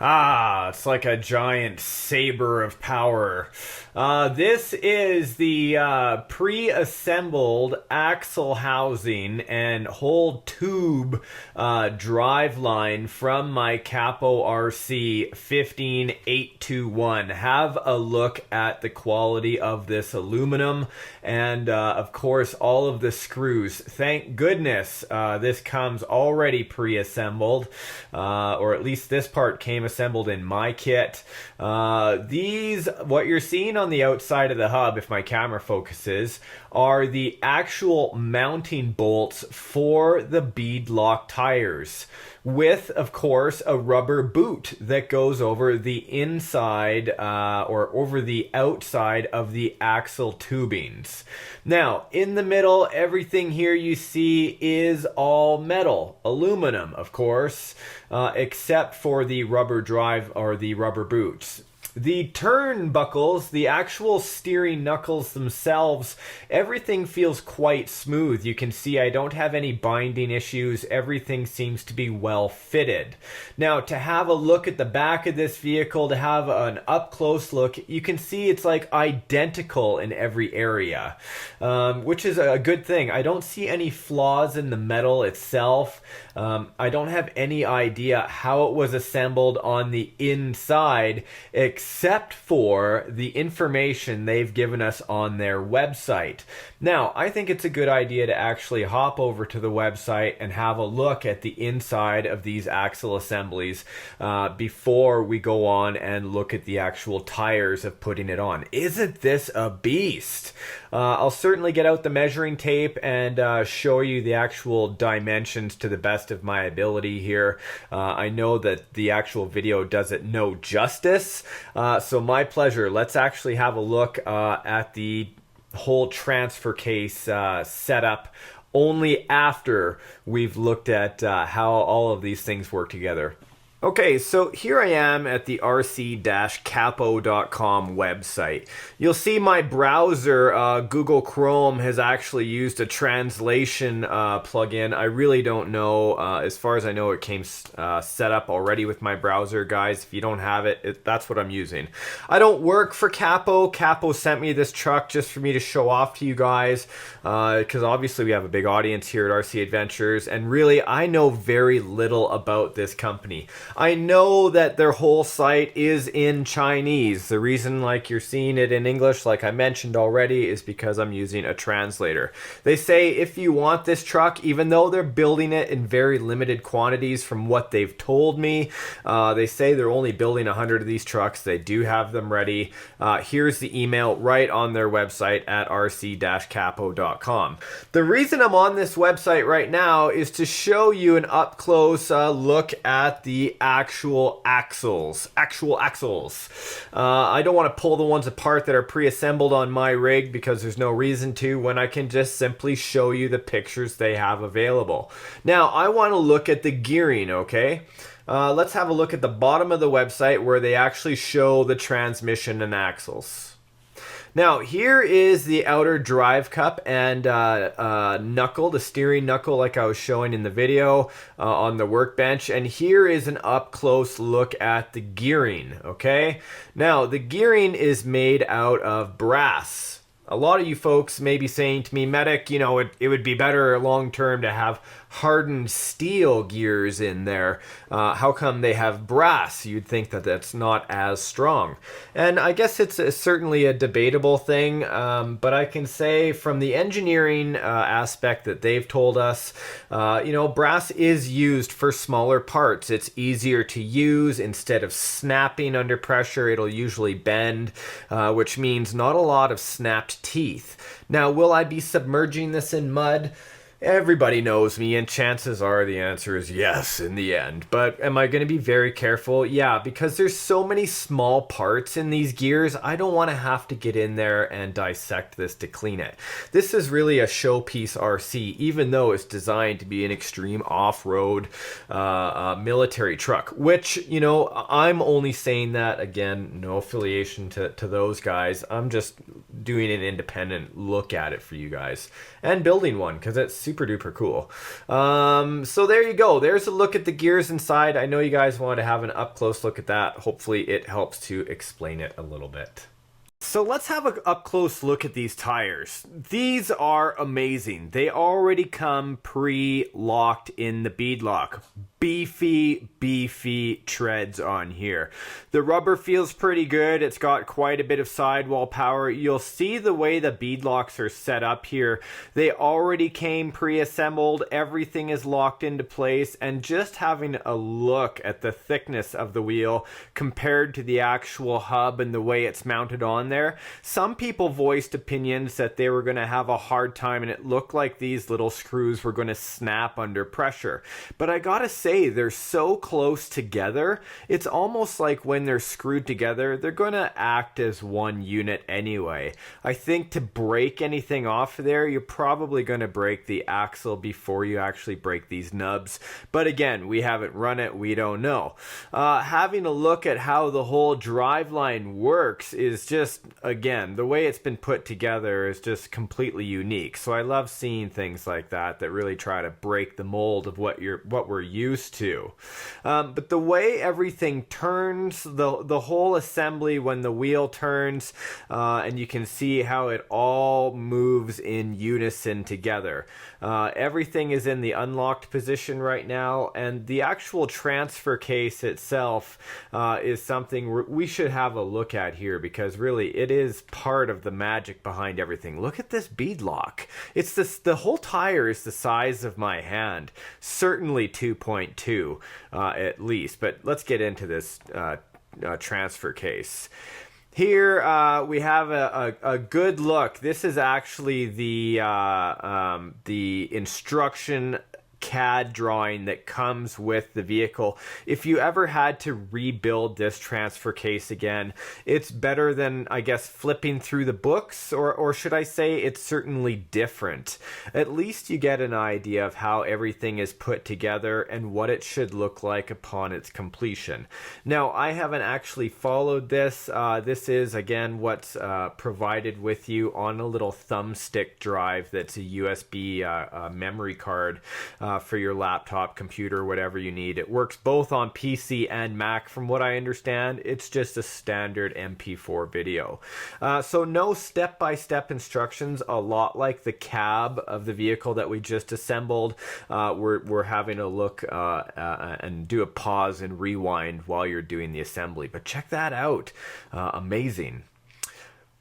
Ah, it's like a giant saber of power. This is the pre-assembled axle housing and whole tube drive line from my Capo RC15821. Have a look at the quality of this aluminum and, of course, all of the screws. Thank goodness this comes already pre-assembled, or at least this part came assembled in my kit. What you're seeing on the outside of the hub, if my camera focuses, are the actual mounting bolts for the beadlock tires, with, of course, a rubber boot that goes over the inside or over the outside of the axle tubings. Now, in the middle, everything here you see is all metal, aluminum, of course, except for the rubber drive or the rubber boots. The turnbuckles, the actual steering knuckles themselves, everything feels quite smooth. You can see I don't have any binding issues. Everything seems to be well fitted. Now, to have a look at the back of this vehicle, to have an up-close look, you can see it's like identical in every area, which is a good thing. I don't see any flaws in the metal itself. I don't have any idea how it was assembled on the inside, except for the information they've given us on their website. Now, I think it's a good idea to actually hop over to the website and have a look at the inside of these axle assemblies before we go on and look at the actual tires of putting it on. Isn't this a beast? I'll certainly get out the measuring tape and show you the actual dimensions to the best of my ability here. I know that the actual video does it no justice, so my pleasure. Let's actually have a look at the whole transfer case setup only after we've looked at how all of these things work together. Okay, so here I am at the rc-capo.com website. You'll see my browser, Google Chrome, has actually used a translation plugin. I really don't know. As far as I know, it came set up already with my browser, guys. If you don't have it, that's what I'm using. I don't work for Capo. Capo sent me this truck just for me to show off to you guys, because obviously we have a big audience here at RC Adventures, and really, I know very little about this company. I know that their whole site is in Chinese. The reason like you're seeing it in English, like I mentioned already, is because I'm using a translator. They say if you want this truck, even though they're building it in very limited quantities from what they've told me, they say they're only building 100 of these trucks. They do have them ready. Here's the email right on their website at rc-capo.com. The reason I'm on this website right now is to show you an up-close look at the actual axles. I don't want to pull the ones apart that are pre-assembled on my rig because there's no reason to, when I can just simply show you the pictures they have available. Now, I want to look at the gearing, okay? Let's have a look at the bottom of the website where they actually show the transmission and axles. Now, here is the outer drive cup and knuckle, the steering knuckle like I was showing in the video on the workbench. And here is an up-close look at the gearing, okay? Now, the gearing is made out of brass. A lot of you folks may be saying to me, Medic, you know, it would be better long-term to have hardened steel gears in there. How come they have brass? You'd think that that's not as strong. And I guess it's certainly a debatable thing, but I can say from the engineering aspect that they've told us, you know, brass is used for smaller parts. It's easier to use. Instead of snapping under pressure, it'll usually bend, which means not a lot of snapped teeth. Now, will I be submerging this in mud? Everybody knows me, and chances are the answer is yes in the end. But am I going to be very careful? Yeah, because there's so many small parts in these gears, I don't want to have to get in there and dissect this to clean it. This is really a showpiece RC, even though it's designed to be an extreme off-road military truck, which, you know, I'm only saying that, again, no affiliation to those guys. I'm just doing an independent look at it for you guys and building one because it's super duper cool. So there you go. There's a look at the gears inside. I know you guys want to have an up close look at that. Hopefully it helps to explain it a little bit. So let's have an up-close look at these tires. These are amazing. They already come pre-locked in the bead lock. Beefy treads on here. The rubber feels pretty good. It's got quite a bit of sidewall power. You'll see the way the bead locks are set up here. They already came pre-assembled. Everything is locked into place, and just having a look at the thickness of the wheel compared to the actual hub and the way it's mounted on there, some people voiced opinions that they were going to have a hard time and it looked like these little screws were going to snap under pressure. But I gotta say, they're so close together, it's almost like when they're screwed together, they're going to act as one unit anyway. I think to break anything off there, you're probably going to break the axle before you actually break these nubs. But again, we haven't run it, we don't know. Having a look at how the whole driveline works is just, again, the way it's been put together is just completely unique. So I love seeing things like that that really try to break the mold of what we're used to. But the way everything turns, the whole assembly when the wheel turns, and you can see how it all moves in unison together. Everything is in the unlocked position right now, and the actual transfer case itself is something we should have a look at here, because really it is part of the magic behind everything. Look at this bead lock. It's the whole tire is the size of my hand, certainly 2.2 at least. But let's get into this transfer case. Here we have a good look. This is actually the instruction CAD drawing that comes with the vehicle. If you ever had to rebuild this transfer case again, it's better than, I guess, flipping through the books, or should I say it's certainly different. At least you get an idea of how everything is put together and what it should look like upon its completion. Now, I haven't actually followed this. This is, again, what's provided with you on a little thumbstick drive that's a USB memory card for your laptop, computer, whatever you need. It works both on PC and Mac. From what I understand, it's just a standard MP4 video. So no step-by-step instructions, a lot like the cab of the vehicle that we just assembled. We're having a look and do a pause and rewind while you're doing the assembly. But check that out. Amazing.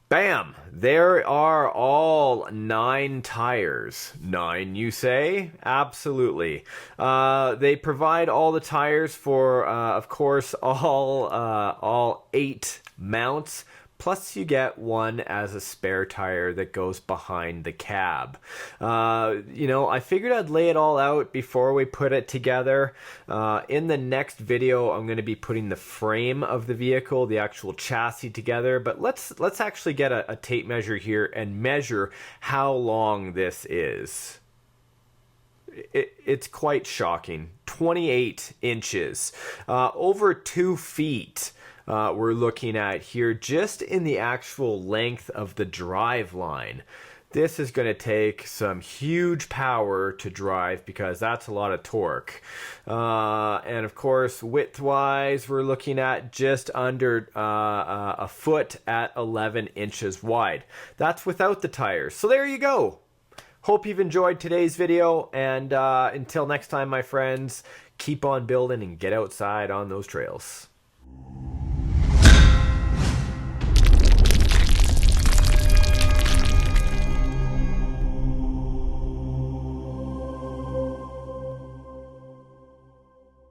Bam! There are all 9 tires. 9, you say? Absolutely. They provide all the tires for, of course, all 8 mounts. Plus you get one as a spare tire that goes behind the cab. You know, I figured I'd lay it all out before we put it together. In the next video, I'm going to be putting the frame of the vehicle, the actual chassis together. But let's actually get a tape measure here and measure how long this is. It's quite shocking. 28 inches. Over 2 feet. We're looking at here just in the actual length of the drive line. This is going to take some huge power to drive because that's a lot of torque. And of course, width-wise, we're looking at just under a foot at 11 inches wide. That's without the tires. So there you go. Hope you've enjoyed today's video. And until next time, my friends, keep on building and get outside on those trails.